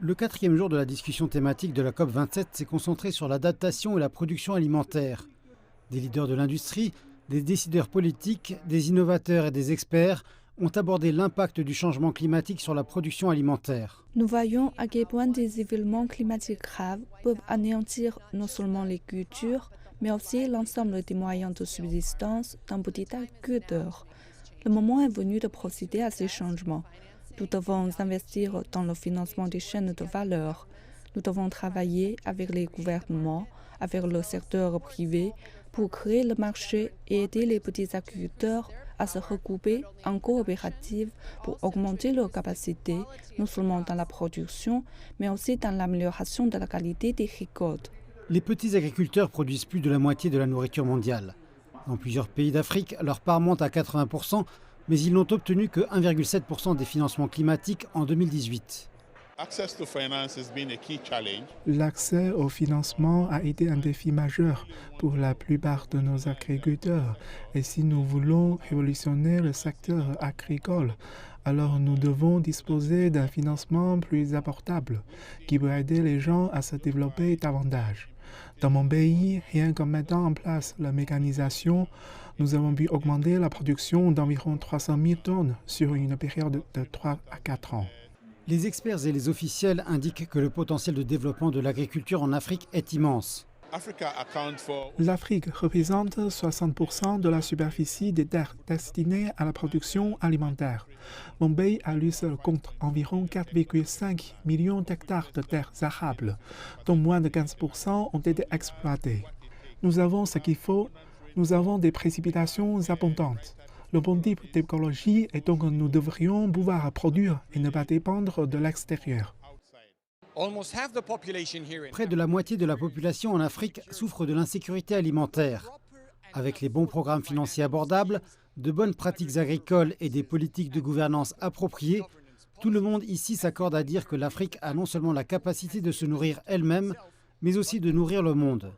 Le quatrième jour de la discussion thématique de la COP27 s'est concentré sur l'adaptation et la production alimentaire. Des leaders de l'industrie, des décideurs politiques, des innovateurs et des experts ont abordé l'impact du changement climatique sur la production alimentaire. Nous voyons à quel point des événements climatiques graves peuvent anéantir non seulement les cultures, mais aussi l'ensemble des moyens de subsistance d'un petit agriculteur. Le moment est venu de procéder à ces changements. Nous devons investir dans le financement des chaînes de valeur. Nous devons travailler avec les gouvernements, avec le secteur privé, pour créer le marché et aider les petits agriculteurs à se regrouper en coopérative pour augmenter leurs capacités, non seulement dans la production, mais aussi dans l'amélioration de la qualité des récoltes. Les petits agriculteurs produisent plus de la moitié de la nourriture mondiale. Dans plusieurs pays d'Afrique, leur part monte à 80%, mais ils n'ont obtenu que 1,7% des financements climatiques en 2018. L'accès au financement a été un défi majeur pour la plupart de nos agriculteurs. Et si nous voulons révolutionner le secteur agricole, alors nous devons disposer d'un financement plus abordable qui peut aider les gens à se développer davantage. Dans mon pays, rien qu'en mettant en place la mécanisation, nous avons pu augmenter la production d'environ 300 000 tonnes sur une période de 3 à 4 ans. Les experts et les officiels indiquent que le potentiel de développement de l'agriculture en Afrique est immense. L'Afrique représente 60% de la superficie des terres destinées à la production alimentaire. Mon pays à lui seul compte environ 4,5 millions d'hectares de terres arables, dont moins de 15% ont été exploités. Nous avons ce qu'il faut, nous avons des précipitations abondantes. Le bon type d'écologie est donc que nous devrions pouvoir produire et ne pas dépendre de l'extérieur. Près de la moitié de la population en Afrique souffre de l'insécurité alimentaire. Avec les bons programmes financiers abordables, de bonnes pratiques agricoles et des politiques de gouvernance appropriées, tout le monde ici s'accorde à dire que l'Afrique a non seulement la capacité de se nourrir elle-même, mais aussi de nourrir le monde.